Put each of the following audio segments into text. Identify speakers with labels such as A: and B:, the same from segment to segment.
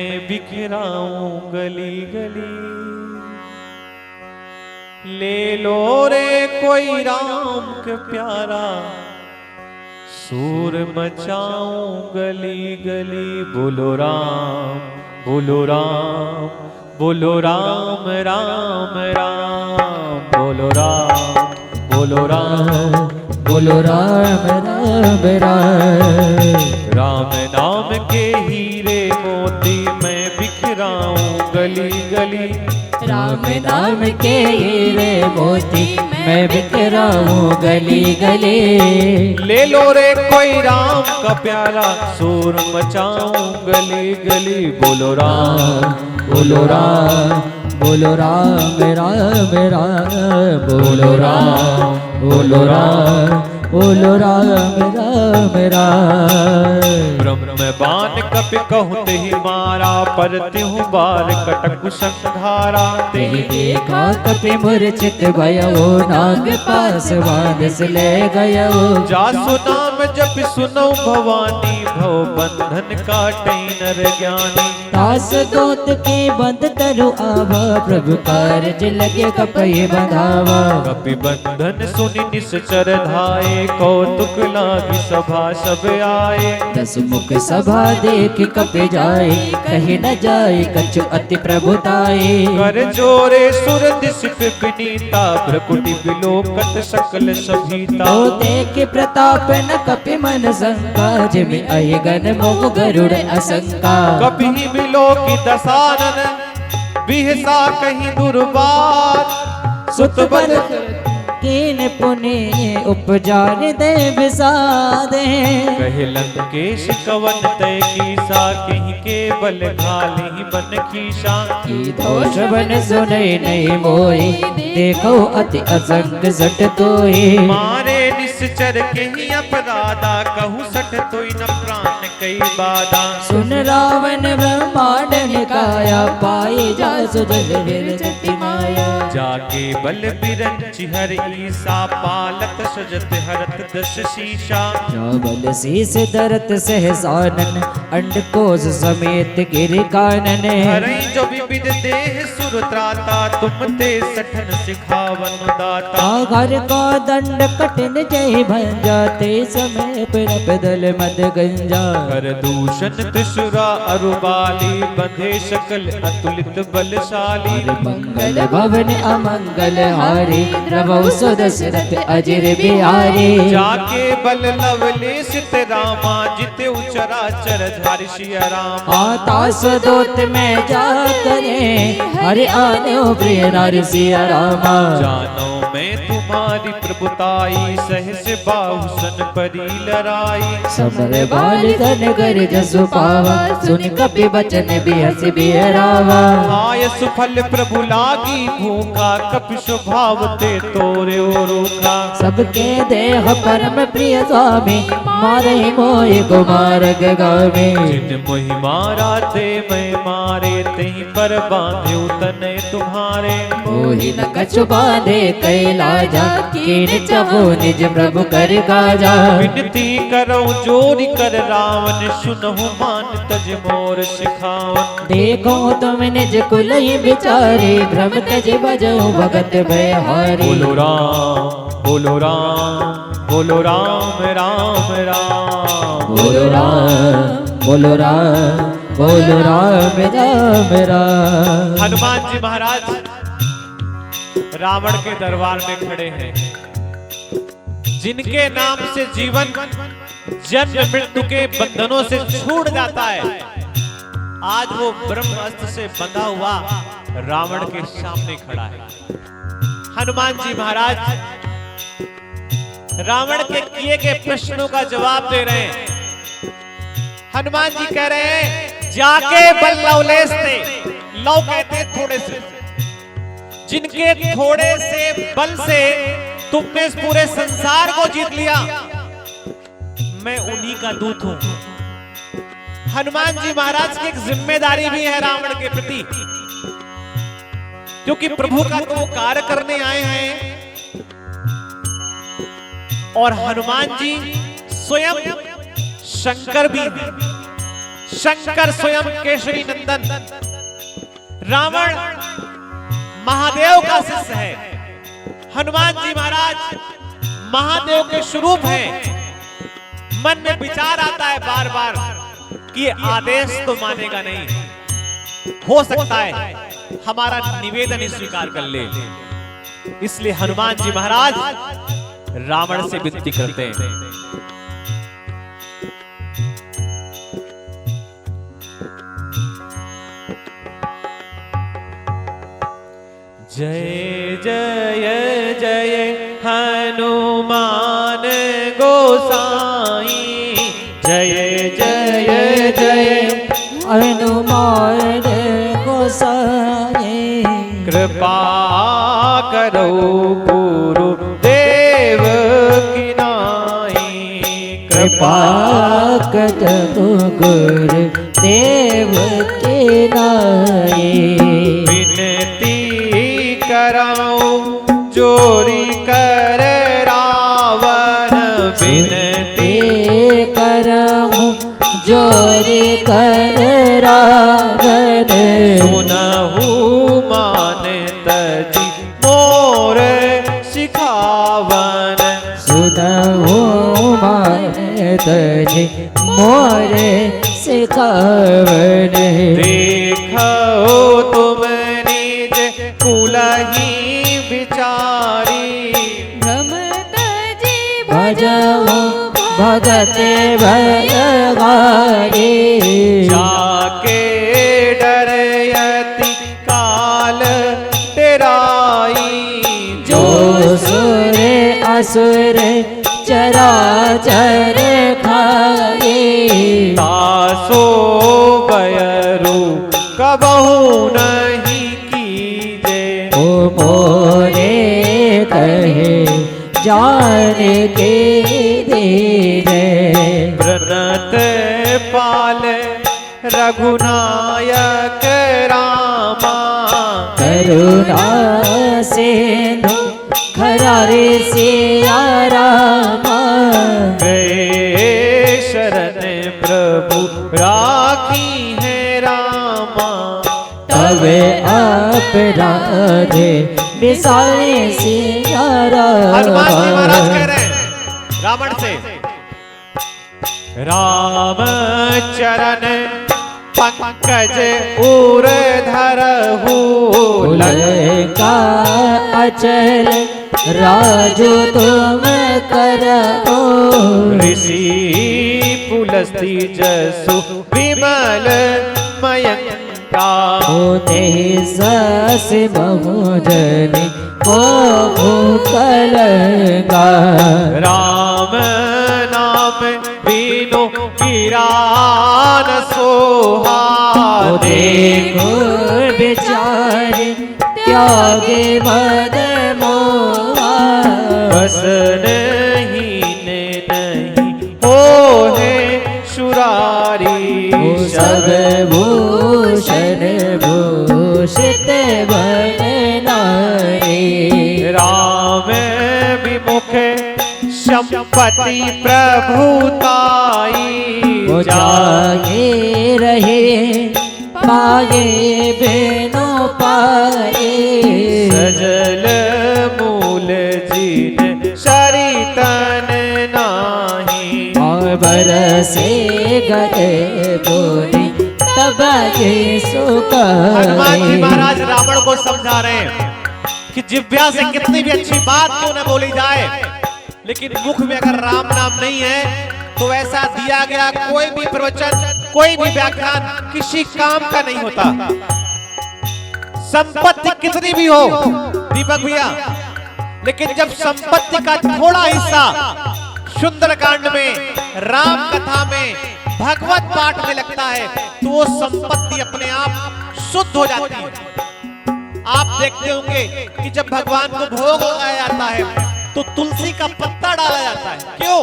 A: मैं बिखराऊं गली गली, ले लो रे कोई राम के प्यारा, शोर मचाऊं गली गली। बोलो राम बोलो राम बोलो राम राम राम, बोलो राम बोलो राम
B: बोलो राम राम राम।
A: राम नाम के हीरे मोती मैं बिखराऊं गली गली।
B: राम नाम के हीरे मोती मैं बिखराऊं गली गली।
A: ले लो रे कोई राम का प्यारा, शोर मचाऊं गली गली। बोलो राम
B: बोलो राम बोलो राम राम राम। बोलो राम बोलो राम बोलो राम राम राम।
A: ब्रह्म बाण कपि कहूँ ही मारा, पर त्यों बार कटक संघारा।
B: तेहि देखा कपि मूर्छित भयो, नाग पास बांधस ले गयो।
A: जासु नाम जप सुनो भवानी, भव बंधन काटै नर ज्ञानी।
B: दास दूत के बंद तरु आवा, प्रभु कारज लगे कपि बंधावा।
A: कपि बंधन सुनि निश्चर धाये, कौतुक लागी सभा सब आए।
B: दस मुख सभा देख कपि जाए, कहीं न जाए कछु अति प्रभुताए।
A: कर जोरे सुर दिसिप विनीता, भ्रकुटि बिलोकत सकल सभीता।
B: तो देख प्रताप न कपि मन शंका, जिमि अहि गण मोह गरुड़ असंका।
A: कपि बिलो की दसानन, बिहसा कहीं दुर्बार।
B: सुत बल कीन पुनि उपजार दे विसादे।
A: कहे लंकेश कवन तय कीसा, कहीं के बल घाली बन खीसा।
B: की दोष बन सुने नहीं मोई, देखो अति असंग सट तोई।
A: मारे निश्चर के ही अपराधा, कहूँ सठ तोई न प्राण कई बाधा।
B: सुन रावण ब्रह्मांड निकाया, पाए जा सुजल विरचति माया।
A: जाके बल बिरंचि हर ईसा, पालत सजत हरत दस शीशा।
B: बल शीस धरत सहसानन, अंडकोश समेत गिर कानन।
A: हरई जो विविध देह सुर त्राता, तुम ते सठन सिखावन दाता।
B: घर का दंड कठिन जय भंजा, ते समय पर दल मद गंजा।
A: कर दूषण त्रिशुरा अरुबाली, बंधे सकल अतुलित बलशाली।
B: मंगल भवन अमंगल हारे, द्रवौ सुदशरथ अजिर बिहारी।
A: जाके बल लवलेश रामा, जिते उचराचर धारि सिया राम।
B: आता सदोत में जा करे, हरि आने प्रिय नारी सिया रामा।
A: जानो मैं तुम्हारी प्रभुताई, सहस बाहुसन परी लड़ाई।
B: समर बाल धन कर जसु पावा, सुन कपि बचन बिहस बिहरावा।
A: आय सुफल प्रभु लागी भूखा, कपि स्वभाव ते तोरे ओ रूखा।
B: सबके देह परम प्रिय स्वामी, मारे मोहि कुमार गामी।
A: जिन मोहि मारा ते मैं मारे, तेहि पर बांधे तने तुम्हारे।
B: मोहि न कछु बांधे कैलाजा, कीन चबो निज प्रभु कर काजा।
A: विनती करो जोरी कर रावण, सुनहु मान तज मोर सिखावन।
B: देखो तुम निज कुल ही बिचारे, भ्रम तज बजो भगत बिहारी।
A: बोलो राम बोलो राम बोलो राम राम राम।
B: बोलो राम बोलो राम बोलो राम राम राम।
A: हनुमान जी महाराज रावण के दरबार में खड़े हैं, जिनके नाम से जीवन जन्म मृत्यु के बंधनों से छूट जाता है। आज वो ब्रह्मास्त्र से बंधा हुआ रावण के सामने खड़ा है। हनुमान जी महाराज रावण के किए गए प्रश्नों का जवाब दे रहे हैं। हनुमान जी कह रहे हैं, जाके बल लवलेश थे, लव कहते थोड़े से, जिनके थोड़े से बल से तुमने इस पूरे संसार को जीत लिया, मैं उन्हीं का दूत हूं। हनुमान जी महाराज की एक जिम्मेदारी भी है रावण के प्रति, क्योंकि प्रभु का तो वो कार्य करने आए हैं। और हनुमान जी स्वयं शंकर भी हैं। शंकर स्वयं केशरी नंदन, रावण महादेव का शिष्य है, हनुमान जी महाराज महादेव के स्वरूप हैं। मन में विचार आता है बार बार कि ये आदेश तो मानेगा नहीं, हो सकता है हमारा निवेदन ही स्वीकार कर ले। इसलिए हनुमान जी महाराज रावण से विनती करते हैं, जय जय जय हनुमान गोसाई, जय जय जय
B: हनुमान गोसाई।
A: कृपा करो गुरुदेव की नाई,
B: कृपा करो गुरुदेव की नाई।
A: विनती कराऊं चोरी कर रावण, विनती
B: करऊं चोरी कर रावण।
A: सुनहु मान तजी मोर सिखावन,
B: सुनहु मान तजी मोर सिखावन।
A: देखो तुम निज कुलही विचारी,
B: भजऊ भगत भयगारी।
A: जाके डरयति काल तेराई,
B: जो सुर असुर चराचर खाए।
A: तासो बयरु कबहु नहीं कीजे,
B: ओ मोरे कहे जान के दीजे।
A: प्रणत पाल रघुनायक रामा,
B: करुणा सिंधु खरारे सिया रामा।
A: गए शरण प्रभु राखी है रामा,
B: तब अपराध बिसाए सिया
A: हनुमान जी महाराज कह
B: रामा।
A: रहे हैं रावण से, राम चरण पंकज उर धरहु,
B: लंका अचल राजो तुम करो।
A: ऋषि पुलस्ती जसु विमल मयंका,
B: होते सस बहुजन को कलंका।
A: राम नाम बीनो गिरान सोहा,
B: देखो विचार त्यागे मद मोहा।
A: बस नहीं हो है सुरारी,
B: सब भूषण भूषित बन नारी।
A: राम विमुख संपत्ति प्रभुताई,
B: वो जागे रहे पाए बिनो पाए।
A: सजल मूल जीन सरितन नाही,
B: और बरसे गए बोले तब ये सुख।
A: हनुमान जी महाराज रावण को समझा रहे हैं कि जिह्वा से कितनी भी अच्छी बात क्यों न बोली जाए, लेकिन मुख में अगर राम नाम नहीं है तो ऐसा दिया गया कोई भी प्रवचन, कोई भी व्याख्यान किसी काम का नहीं होता। संपत्ति कितनी भी हो दीपक भैया, लेकिन जब संपत्ति का थोड़ा हिस्सा सुंदरकांड में, राम कथा में, भगवत पाठ में लगता है तो वो संपत्ति अपने आप शुद्ध हो जाती है। आप देखते होंगे कि जब भगवान को भोग लगाया जाता है तो तुलसी का पत्ता डाला जाता है, क्यों?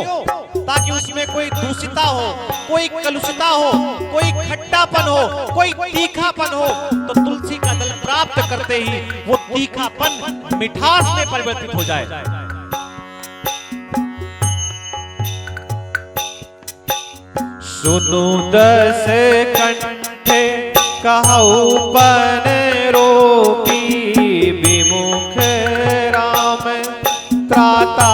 A: ताकि उसमें कोई दूषिता हो, कोई कलुषता हो, कोई खट्टापन हो, कोई तीखापन हो, तो तुलसी का दल प्राप्त करते ही वो तीखापन मिठास में परिवर्तित हो जाए। सुनु दस कंठे कहु पन रोपी, विमुख राम त्राता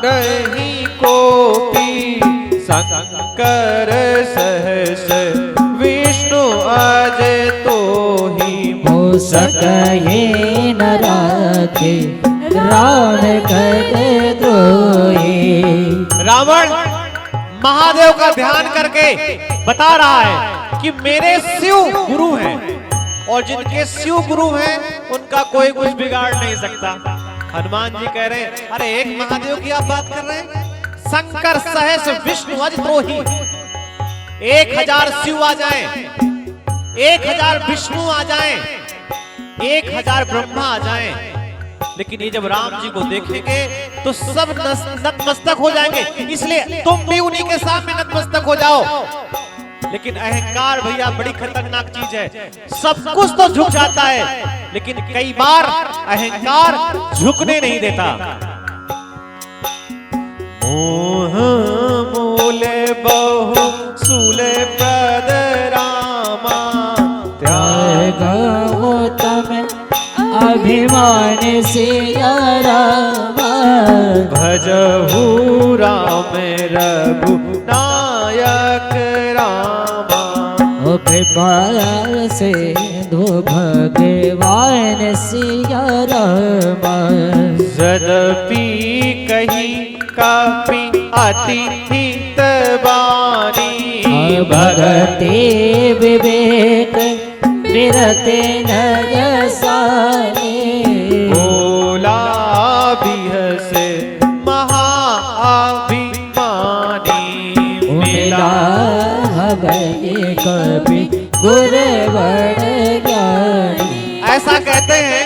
A: नहीं कोपी, शंकर सहस विष्णु अज तो ही,
B: हो सके न राखे राम करे द्रोही।
A: रावण महादेव का ध्यान करके बता रहा है कि मेरे शिव गुरु हैं, और जिनके शिव गुरु हैं उनका कोई कुछ बिगाड़ नहीं सकता। हनुमान जी कह रहे हैं अरे एक महादेव की आप बात कर रहे हैं, शंकर सहस विष्णु अज द्रोही। 1000 शिव आ जाएं, 1000 विष्णु आ जाएं, 1000 ब्रह्मा आ जाएं, लेकिन ये जब राम जी को देखेंगे तो सब नतमस्तक हो जाएंगे। इसलिए तुम भी उन्हीं के सामने नतमस्तक हो जाओ। लेकिन अहंकार भैया बड़ी खतरनाक चीज है। सब कुछ तो झुक जाता है, लेकिन कई बार अहंकार झुकने नहीं देता। मोह मूले बहु सूले पद रामा,
B: त्यागो तम अभिमान सिया रामा,
A: भजहु राम रघुनायक रामा।
B: ओ कृपा से दो भगवान सिया रामा,
A: यद्यपि कही कापी अति हित बानी,
B: भगते विवेक विरते नयसानी,
A: बोला बिहसे महाअभिमानी,
B: मिला हवै कवि गुरुवर ज्ञानी।
A: ऐसा कहते हैं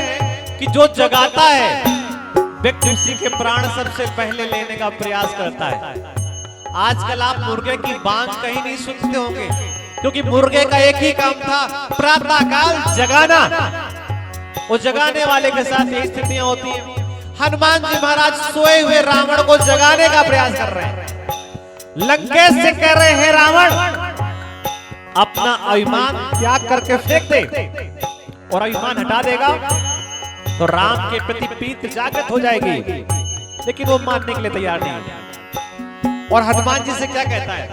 A: कि जो जगाता है व्यक्ति उसी के प्राण सबसे पहले लेने का प्रयास करता है। आजकल आप मुर्गे की बांग कहीं नहीं सुनते होंगे, क्योंकि मुर्गे का एक ही काम था प्रातः काल जगाना। वो जगाने वाले के साथ ये स्थितियां होती हैं। हनुमान जी महाराज सोए हुए रावण को जगाने का प्रयास कर रहे हैं। लंकेश से कह रहे हैं रावण अपना अभिमान त्याग करके फेंक दे, और अभिमान हटा देगा तो राम के प्रति प्रीति जागृत हो जाएगी। लेकिन वो मानने के लिए तैयार नहीं है। और हनुमान जी से क्या कहता है,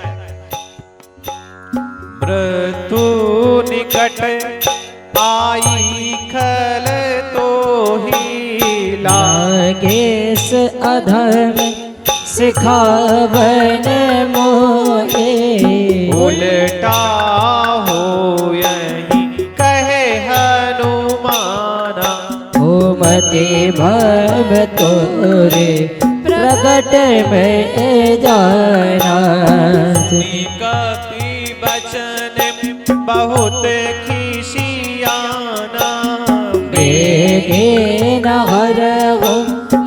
A: मृत्यु निकट आई खल तो ही,
B: लागेश अधर्म सिखावन मोहे,
A: उल्टा हो यही कहे हनुमाना,
B: मते भव तोरे प्रगट में जाना,
A: कपि बचन बहुत खिसियाना,
B: बेगे न हरहु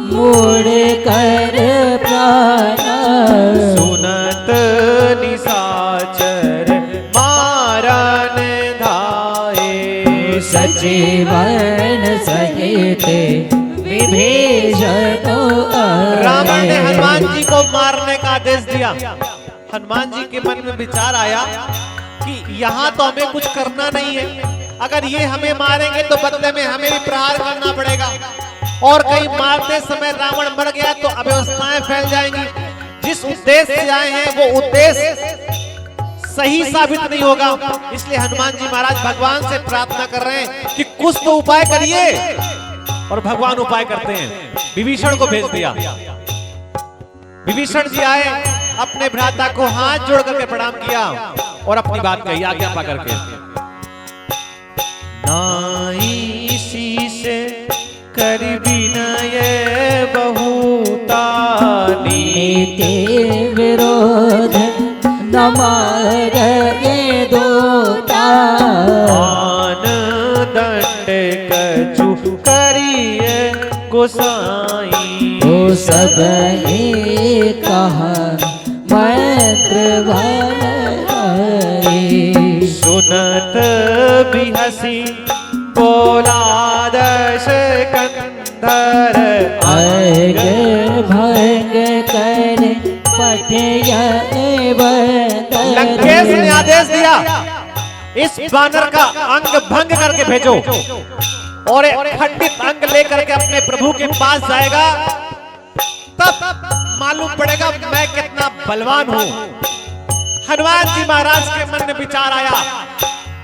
B: मूढ़ कर प्राणा,
A: सुनत निशाचर मारन धाये,
B: सजीवन सहित विभीषण
A: रावण ने हनुमान जी को मारने का आदेश दिया। हनुमान जी के मन में विचार आया कि यहाँ तो हमें कुछ करना नहीं है, अगर ये हमें मारेंगे तो बदले में हमें भी प्रहार करना पड़ेगा, और कहीं मारते समय रावण मर गया तो अव्यवस्थाएं फैल जाएंगी। जिस उद्देश्य से आए हैं वो उद्देश्य सही साबित नहीं होगा। इसलिए हनुमान जी महाराज भगवान से प्रार्थना कर रहे हैं कि कुछ तो उपाय करिए, और भगवान उपाय करते हैं। विभीषण को भेज दिया। विभीषण जी आए, अपने भ्राता को हाथ जोड़ करके प्रणाम किया और अपनी बात कही आज्ञा पा करके। नाई शीश कर विनय बहुता,
B: नीति विरोध न मारे दोता,
A: आन दंड कछु करिए गोसाई,
B: वो सब ही कहा मंत्र भलाई,
A: सुनत भी हसी बोला दश कंधर,
B: अग भंग कर
A: लंकेश ने आदेश दिया इस बानर का अंग भंग करके भेजो और एक खंडित अंग लेकर के अपने प्रभु के पास जाएगा, तब मालूम पड़ेगा मैं कितना बलवान हूं। हनुमान जी महाराज के मन में विचार आया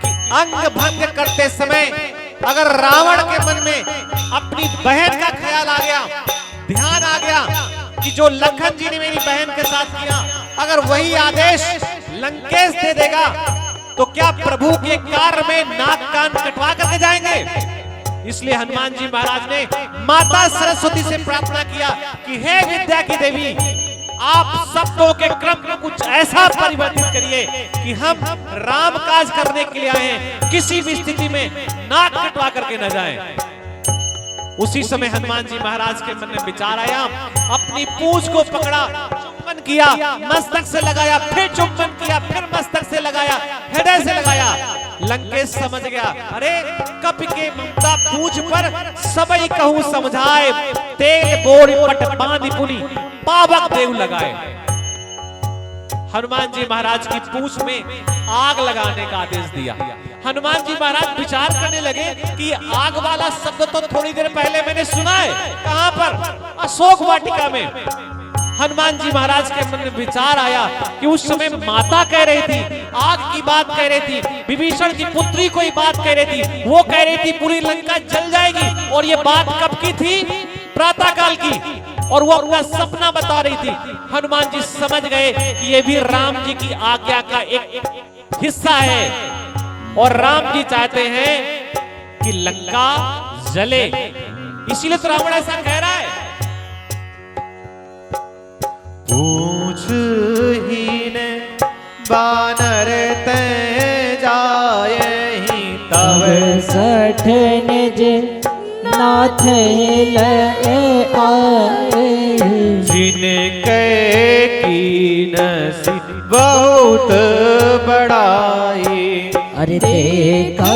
A: कि अंग भंग करते समय अगर रावण के मन में अपनी बहन का ख्याल आ गया, ध्यान आ गया कि जो लखन जी ने मेरी बहन के साथ किया, अगर वही आदेश लंकेश दे देगा तो क्या प्रभु के कार्य में नाक कान कटवा करके जाएंगे। इसलिए हनुमान जी महाराज ने माता सरस्वती से प्रार्थना किया कि हे विद्या की देवी, आप शब्दों के क्रम में कुछ ऐसा परिवर्तित करिए कि हम राम काज करने के लिए आए हैं, किसी भी स्थिति में नाक कटवा करके न जाएं। उसी समय हनुमान जी महाराज के मन में विचार आया, अपनी पूंछ को पकड़ा, चुंबन किया, मस्तक से लगाया, फिर चुंबन किया, फिर मस्तक से लगाया, हृदय से लगाया। लंकेश समझ गया, अरे कपि के ममता पूंछ पर सबई कहूं समझाए, तेल बोरी पट बांधि पुनि पावक देव लगाए। हनुमान जी महाराज की पूंछ में आग लगाने का आदेश दिया। हनुमान जी महाराज विचार करने लगे कि आग वाला शब्द तो थोड़ी देर पहले मैंने सुना है, कहां पर? अशोक वाटिका में। हनुमान जी महाराज के मन में विचार आया कि उस समय माता कह रही थी, आग की बात कह रही थी, विभीषण की पुत्री कोई बात कह रही थी, वो कह रही थी पूरी लंका जल जाएगी, और ये बात कब की थी? प्रातः काल की, और वो अपना सपना बता रही थी। हनुमान जी समझ गए कि ये भी राम जी की आज्ञा का एक हिस्सा है, और राम जी चाहते हैं कि लंका जले, इसीलिए तो रावण ऐसा कह रहा है। पूछहीन बानर ते जायहि तब
B: सठ निज नाथ लए आए,
A: जिनके कीन बहुत बड़ाई।
B: अरे देखा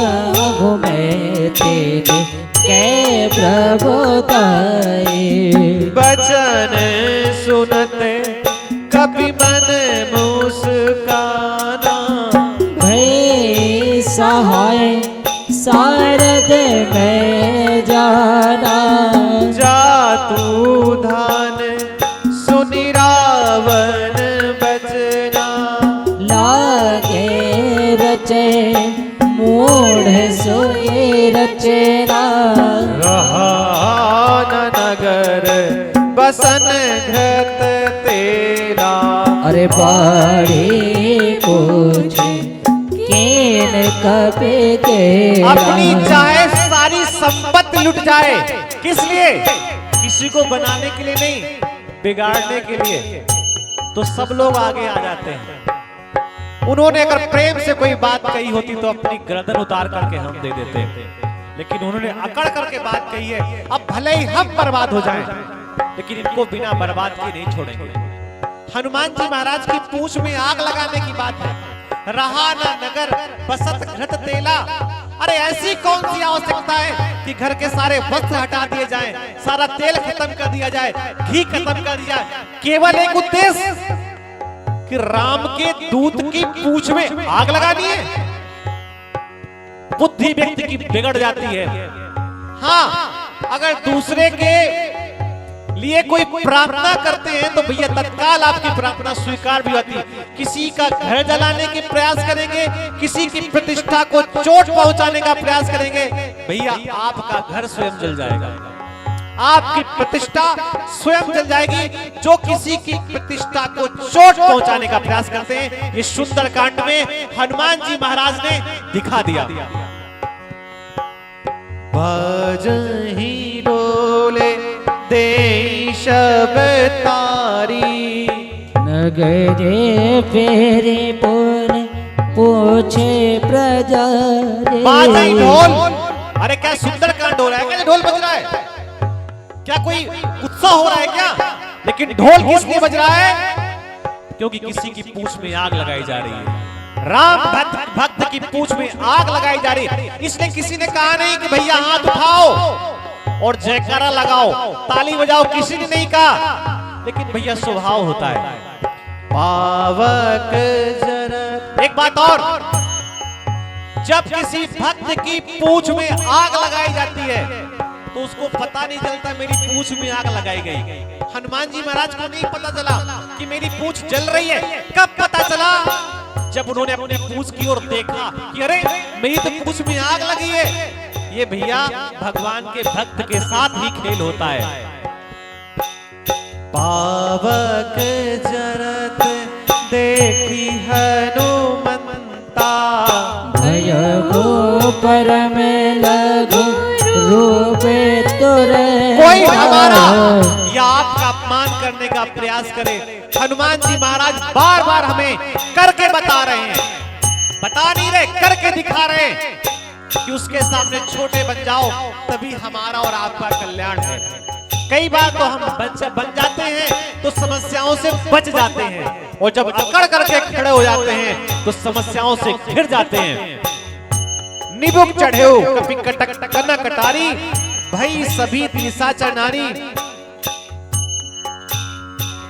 B: मैं तेरे के प्रभु गाए,
A: बचन सुनते कभी मन मुस्काना,
B: भय सहाय सारद में जाना,
A: जातु धान सुनि रावण बचना,
B: लागे रचे मूढ़ सोए रचना,
A: रहा न नगर बसन घृत तेरा।
B: अरे बाड़ी पूछे केन कपि के,
A: अपनी चाहे सारी संपत्ति लुट जाए, किस लिए? किसी को बनाने के लिए नहीं, बिगाड़ने के लिए। तो सब लोग आगे आ जाते हैं। उन्होंने अगर प्रेम से कोई बात कही होती तो अपनी गर्दन उतार करके हम दे देते, लेकिन उन्होंने अकड़ करके बात कही है। अब भले ही हम बर्बाद हो जाएं, लेकिन इनको बिना बर्बाद किए नहीं छोड़ेंगे। हनुमान जी महाराज की पूंछ में आग लगाने की बात है। रहा ना नगर बसत घृत तेला, अरे ऐसी कौन सी आवश्यकता है कि घर के सारे वस्त्र हटा दिए जाएं, सारा तेल खत्म कर दिया जाए, घी खत्म कर दिया जाए, केवल एक उद्देश्य कि राम के दूत की पूंछ में आग लगानी है। बुद्धि व्यक्ति की बिगड़ जाती है। हाँ, अगर दूसरे के लिए कोई प्रार्थना करते हैं तो भैया तत्काल आपकी प्रार्थना स्वीकार भी होती है। किसी का घर जलाने के प्रयास करेंगे, किसी की प्रतिष्ठा को चोट पहुंचाने का प्रयास करेंगे, भैया आपका घर स्वयं जल जाएगा, आपकी प्रतिष्ठा स्वयं जल जाएगी। जो किसी की प्रतिष्ठा को चोट पहुंचाने का प्रयास करते हैं, ये सुंदर कांड में हनुमान जी महाराज ने दिखा दिया। भजहि डोले देश तारी,
B: नगरे फेरे पुन पूछे प्रजा रे।
A: बाजाई ढोल, अरे क्या सुंदर कांड हो रहा है, क्या ढोल बज रहा है? क्या कोई उत्साह हो रहा है क्या? लेकिन ढोल किस लिए बज रहा है? क्योंकि किसी की पूंछ में आग लगाई जा रही है। राम भक्त की पूंछ में आग लगाई जा रही है। इसलिए किसी ने कहा नहीं कि भैया हाथ उठाओ और जयकारा लगाओ, ताली बजाओ, किसी ने नहीं कहा। लेकिन भैया स्वभाव होता है पावक जरत। एक बात और, जब किसी भक्त की पूंछ में आग लगाई जाती है तो उसको पता नहीं चलता मेरी पूंछ में आग लगाई गई। हनुमान जी महाराज को नहीं पता चला कि मेरी पूंछ जल रही है। कब पता चला? जब उन्होंने अपनी पूंछ की ओर देखा कि अरे मेरी तो पूंछ में आग लगी है। ये भैया भगवान के भक्त के साथ ही खेल होता है। पावक जरत देखी हनुमंता,
B: भय को परम लघु रूप तुरंता।
A: कोई हमारा या आपका अपमान करने का प्रयास करे, हनुमान जी महाराज बार बार हमें करके बता रहे हैं, बता नहीं रहे, करके दिखा रहे हैं कि उसके सामने छोटे बन जाओ, तभी हमारा और आपका कल्याण है। कई बार तो हम बन जाते हैं तो समस्याओं से बच जाते हैं, और जब अकड़ करके खड़े हो जाते हैं तो समस्याओं से घिर जाते हैं। निबुक चढ़े हो कभी कटक कना कटारी, भई सभी निशाचर नारी।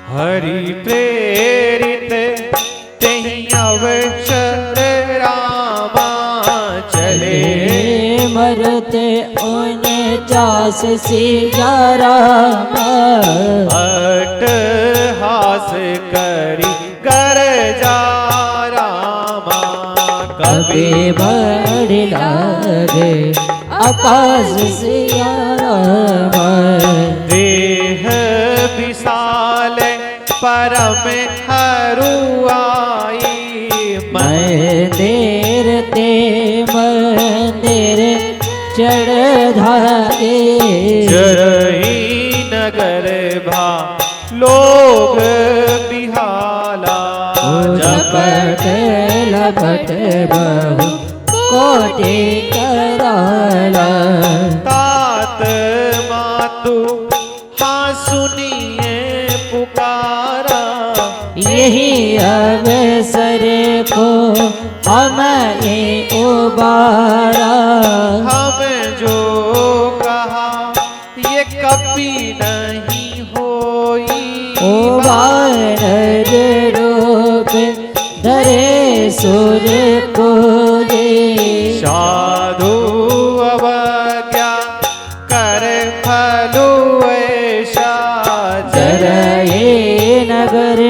A: हरि प्रेरित तेहि अवसर रामा, चले
B: मरते 49 सिया रामा।
A: अट्टहास करी कर जा रामा,
B: कभी बढ़ लागे आकाश सिया रामा।
A: देह विशाल परम हरुआई,
B: मंदिर ते मंदिर चढ़ धागे।
A: जरही नगर भा लोग बिहाला,
B: झपट लपट बहु कोटि कराला।
A: तात मातु हाँ सुनिए पुकारा,
B: यही अवसर को हमें उबारा।
A: हम जो कहा ये कभी नहीं होई,
B: वानर रूप धरे सुर को दे।
A: साधु अवज्ञा कर फलु ऐसा,
B: जरये नगर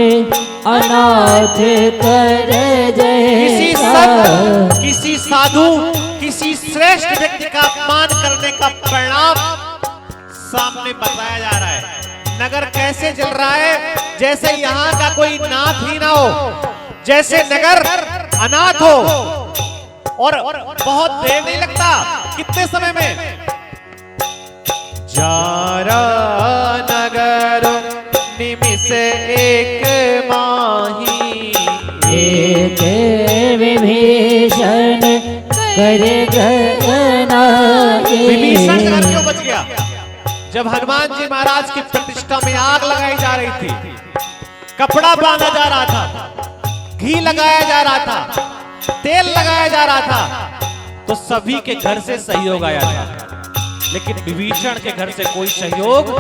B: अनाथ कर जैसा।
A: किसी साधु किसी श्रेष्ठ व्यक्ति का अपमान करने का परिणाम सामने बताया जा रहा है। नगर कैसे चल रहा है? जैसे यहाँ का कोई नाथ ही ना हो, जैसे नगर अनाथ हो, और बहुत देर नहीं लगता, कितने समय में जारा नगर निमिष एक माही,
B: एक विभीषण कर गनाए।
A: विभीषण नगर क्यों बच गया? जब हनुमान जी महाराज की प्रतिष्ठा में आग लगाई जा रही थी, कपड़ा बांधा जा रहा था, घी लगाया जा रहा था, तेल लगाया जा रहा था, तो सभी के घर से सहयोग आया था, लेकिन विभीषण के घर से कोई सहयोग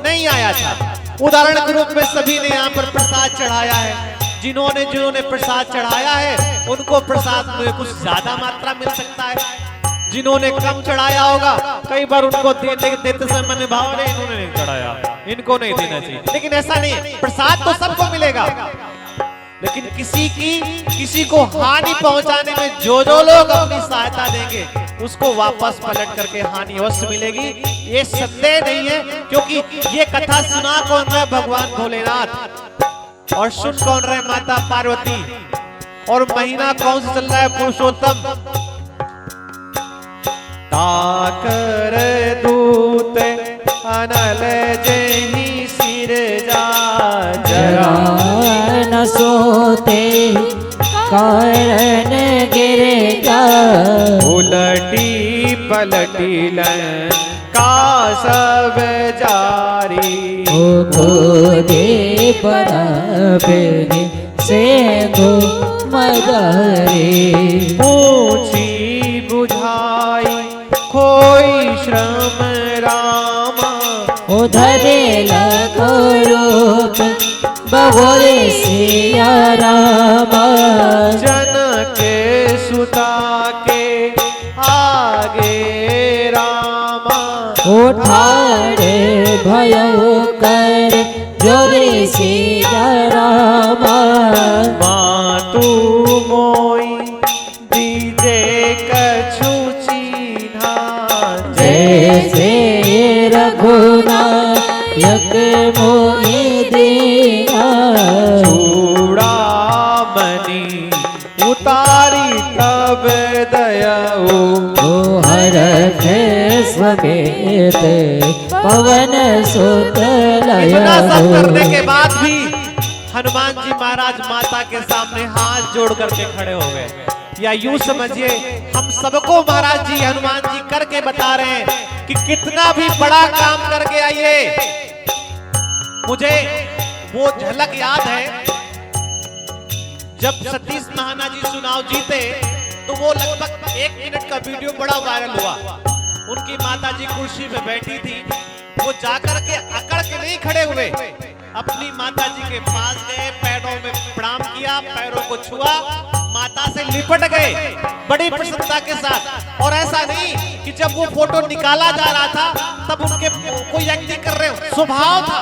A: नहीं आया था। उदाहरण के रूप में सभी ने यहाँ पर प्रसाद चढ़ाया है। जिन्होंने प्रसाद चढ़ाया है उनको प्रसाद में कुछ ज्यादा मात्रा मिल सकता है, जिन्होंने कम चढ़ाया होगा कई बार उनको देते समय मन भाव नहीं, इन्होंने नहीं चढ़ाया, इनको नहीं देना चाहिए। लेकिन ऐसा नहीं है, प्रसाद तो सबको मिलेगा, लेकिन किसी को हानि पहुंचाने में जो लोग अपनी सहायता देंगे उसको वापस पलट करके हानि अवश्य मिलेगी, ये संदेह नहीं है। क्योंकि ये कथा सुना कौन रहा है? भगवान भोलेनाथ, और सुन कौन रहे? माता पार्वती। और महीना कौन सा चल रहा है? पुरुषोत्तम। ताकर दूत अनल जही सिर जा, जरा
B: न सोते कारण गिर जा।
A: उलटी पलटी का सब जारी,
B: दे पराबे से गो मदारी।
A: पूछी बुझाई कोई श्रम रामा,
B: उधरे लगो रूप बहोरे सिया रामा
A: जनक सुता के आगे रामा
B: उठाड़े भयो कर जोरे सिया रामा
A: मातु मोई दीजे कछु चीन्हा
B: जैसे रघुनायक मोहि दीना
A: चूड़ामणि उतारी तब दयाओ
B: हरख समेत पवन सुत
A: इतना सब करने
B: लय
A: के बाद भी हनुमान जी महाराज माता के सामने हाथ जोड़ करके खड़े हो गए। या यूं समझिए हम सबको महाराज जी हनुमान जी करके बता रहे हैं कि कितना भी बड़ा काम करके आइए। मुझे वो झलक याद है जब सतीश महाना जी चुनाव जीते तो वो लगभग 1 मिनट का वीडियो बड़ा वायरल हुआ। उनकी माता जी कुर्सी पे बैठी थी, वो जाकर के अकड़ के नहीं खड़े हुए, अपनी माता जी के पास गए, पैरों में प्रणाम किया, पैरों को छुआ, माता से लिपट गए बड़ी प्रसन्नता के साथ। और ऐसा नहीं कि जब वो फोटो निकाला जा रहा था तब उनके कोई एक्टिंग कर रहे हो, स्वभाव था।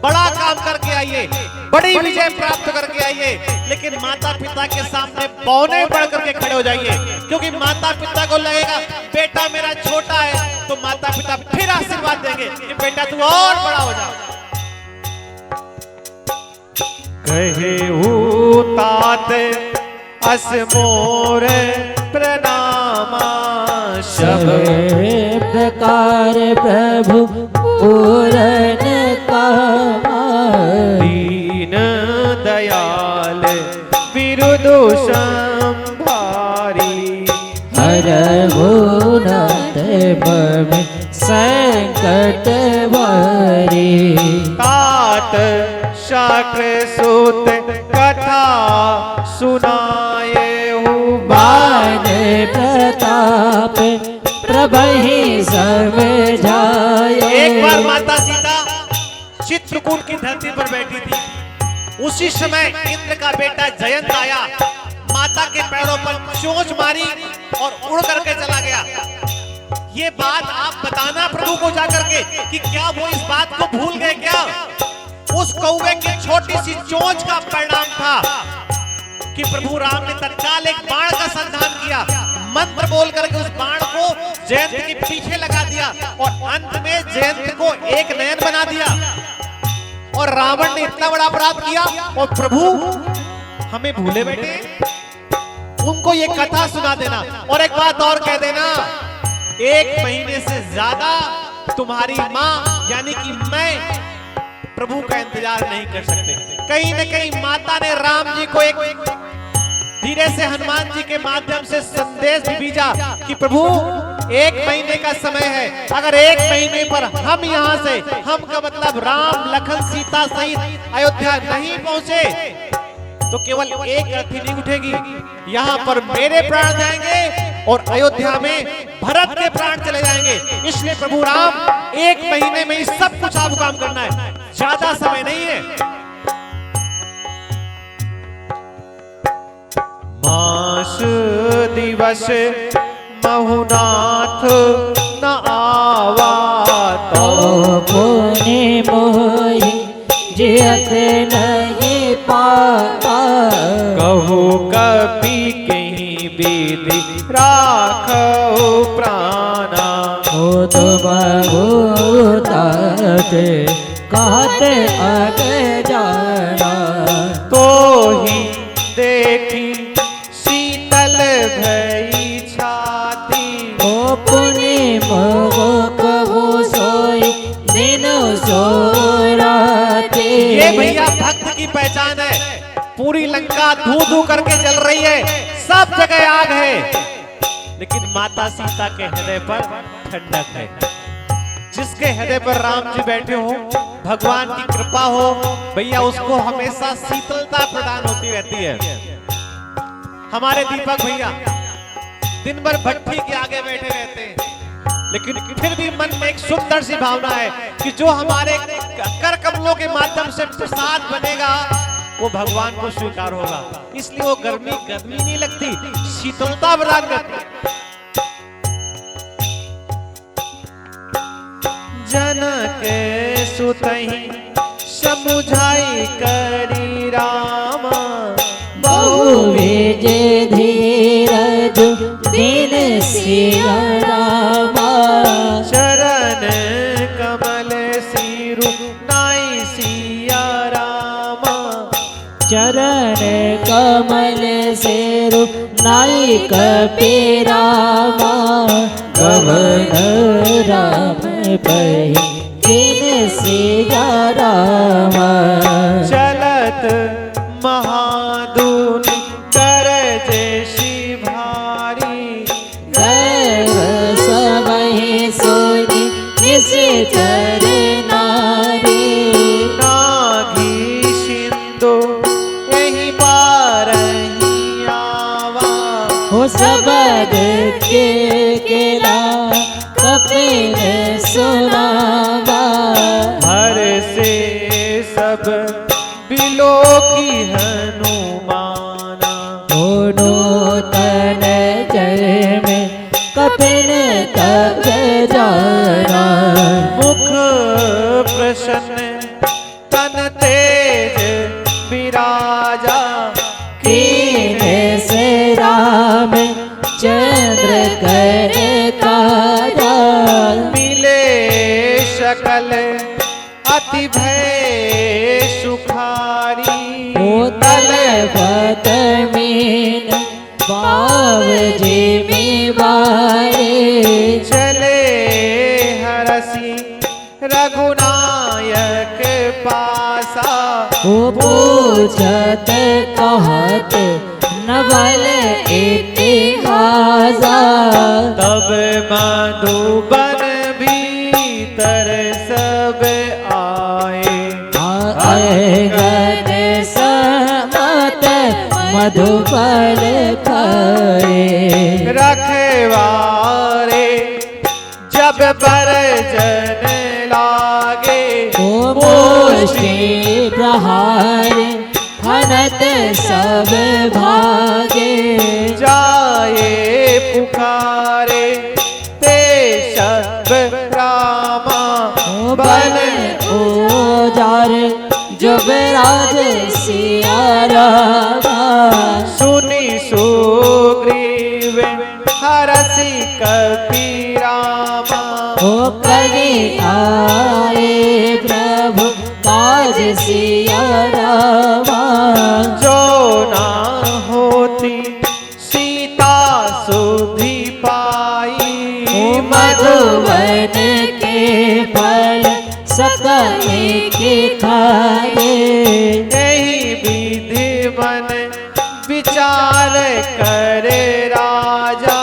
A: बड़ा काम करके आइए, बड़ी विजय प्राप्त करके आइए, लेकिन माता पिता के सामने पौने बढ़ करके खड़े हो जाइए, क्योंकि माता पिता को लगेगा बेटा मेरा छोटा है, तो माता पिता फिर आशीर्वाद देंगे कि बेटा तू और बड़ा हो जा। कहे तात अस मोर प्रणामा
B: सब प्रकार प्रभु पूरन कामा
A: दीन दयाल विरुदु संभारी
B: हरहु नाथ मम संकट वारी
A: तात शाक्र सुत कथा सुनाए
B: बाण प्रताप प्रभहि समझाए।
A: एक बार माता सीता चित्रकूट की धरती पर बैठी थी, उसी समय इंद्र का बेटा जयंत आया, माता के पैरों पर चोंच मारी और उड़ करके चला गया। ये बात आप बताना प्रभु को जाकर के कि क्या वो इस बात को भूल गए क्या? उस कौवे की छोटी सी चोंच का परिणाम था कि प्रभु राम ने तत्काल एक बाण का संधान किया, मंत्र बोल करके उस बाण को जयंत के पीछे लगा दिया और अंत में जयंत को एक नयन बना दिया। और रावण ने इतना बड़ा अपराध किया और प्रभु हमें भूले बैठे। उनको ये कथा सुना देना और एक बात और कह देना, 1 महीने से ज्यादा तुम्हारी माँ यानी कि मैं प्रभु का इंतजार नहीं कर सकते। कहीं न कहीं माता ने राम जी को एक धीरे से हनुमान जी के माध्यम से संदेश भी भेजा कि प्रभु 1 महीने का समय है, अगर 1 महीने पर हम यहाँ से, हम का मतलब राम लखन सीता सहित अयोध्या नहीं पहुंचे तो केवल एक अर्थी नहीं उठेगी, यहाँ पर मेरे प्राण जाएंगे और अयोध्या में भरत के प्राण चले जाएंगे। इसलिए प्रभु राम 1 महीने में ही सब कुछ आपको काम करना है, ज्यादा समय नहीं है। मास दिवस महुनाथ न आवा तो
B: पुनि मोहि जियत नहीं पावा
A: कहु कपि कहीं विधि राखो प्राणा
B: हो तो बहुतात कहत आगे जाना
A: तो ही देखी शीतल भई छाती
B: ओ पुनि मोह कहो सोई दिन सो राती।
A: ये भैया भक्त की पहचान है। पूरी लंका धू धू करके जल रही है, सब जगह आग है, लेकिन माता सीता के हृदय पर ठंडक है। जिसके हृदय पर राम जी बैठे हो, भगवान की कृपा हो भैया, उसको हमेशा शीतलता प्रदान होती रहती है। हमारे दीपक भैया दिन भर भट्टी के आगे बैठे रहते हैं, लेकिन फिर भी मन में एक सुंदर सी भावना है कि जो हमारे कर कमलों के माध्यम से प्रसाद बनेगा वो भगवान को स्वीकार होगा। इसलिए वो गर्मी नहीं लगती, शीतलता प्रदान करती। जनक सुतहि समुझाई करी रामा,
B: बहुविज धीरज दीन सिया रामा।
A: चरण कमल सिरु नाई सिया रामा,
B: चरण कमल सिरु नाई कपि रामा। कवन राम पहि दीन सिया रामा।
A: चलत महादून गरजे शिभारी,
B: गर्व सबहि सोनि निशिचर नारी।
A: नागी सिंधु यही पारही आवा,
B: हो सबद के केला कपिल सुनावा।
A: हर से सब बिलो की हनुमाना,
B: नूतन जय में कपिल तब जाना।
A: मुख प्रसन्न तन तेज विराजा,
B: कीने से राम चंद्र कर ताजा।
A: मिले शकल अति भय सुखारी,
B: ओ तलपत मीन बाव जिमी बारे।
A: चले हरसी रघुनायक पासा,
B: ओ पूछत कहत नवल इतिहासा।
A: तब मधुबन भीतर सब आए,
B: गद समत मधुबल खाए।
A: रखवारे जब बरजन लागे,
B: ओ मुष्टि प्रहार हनत सब भागे।
A: जाए पुकारे ते सब रामा,
B: बन उजार जुबराज सिया रामा।
A: सुनी सुग्रीव हरसि कपि रामा,
B: ओ करी आए प्रभु काज सिया रामा।
A: जो ना होती सीता सुधि पाई,
B: मधुवन के फल सकल के खाए।
A: यही विधि मन विचार करे राजा,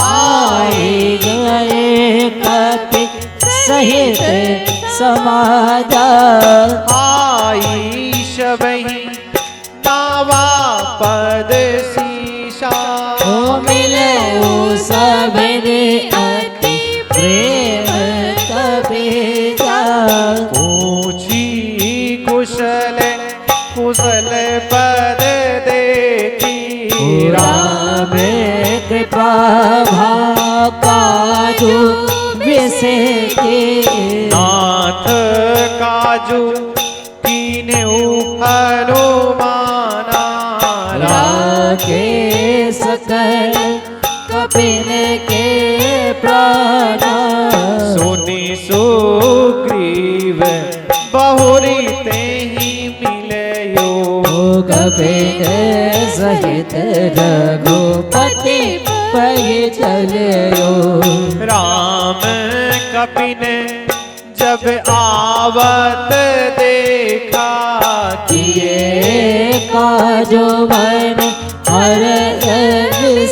B: आए गए कपि सहित समाजा।
A: आई शबही नावा पद शीशा,
B: ओ मिले ओ सबने अति प्रेम कबीरा।
A: पूछी कुशल कुशल पद देखी,
B: राम कृपा काजू विषेके।
A: नाथ काजू कीने हनुमाना,
B: राखे सकल कपिल के प्राणा।
A: सुनी सुग्रीव बहुरी ते ही मिले यो,
B: कपिल सहित रघुपति पहि चलियो।
A: राम कपिन जब आवत देखा,
B: किए काजो मन हर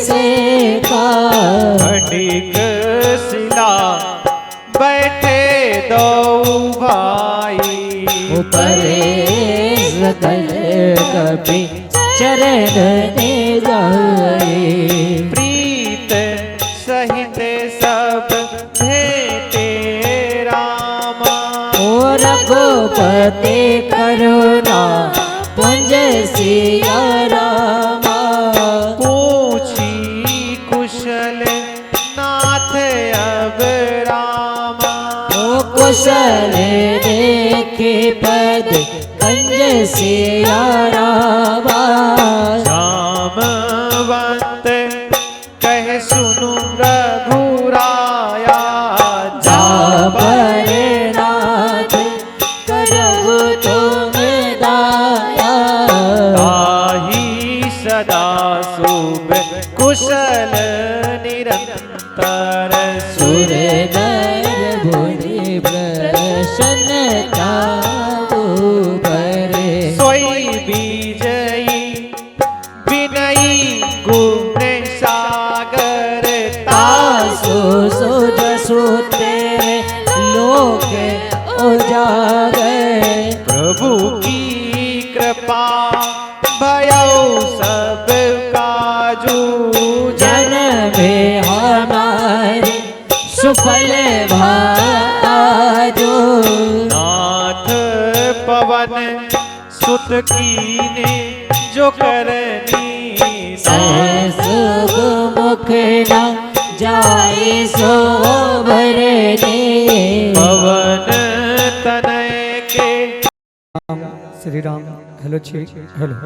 B: से का।
A: फटिक शिला बैठे दो भाई,
B: परे सकल कपि चरण ने जाए।
A: प्रीत सहित सब भेटे रामा।
B: ओ रघुपति करुणा पुंज सिया रामा।
A: पूछी कुशल नाथ अब रामा।
B: ओ कुशल देखे पद कंज सिया रामा।
A: जामवंत कह सुनु रघुराया।
B: जा पर नाथ करहु तुम दाया।
A: ताहि सदा शुभ कुशल निरंतर।
B: सुर नर मुनि प्रसन्नता बरे।
A: सोई विजयी विनयी गुण सागर।
B: तासु सुजसु तेरे लोक उजागर।
A: प्रभु की कृपा भयौ सब काजू।
B: जन्म हमारे सुफल भाजो।
A: नाथ पवन सुत कीने जो करनी।
B: सहस मुख न जाए सो भरने।
A: पवन तनय के
C: श्री राम हेलो जी हेलो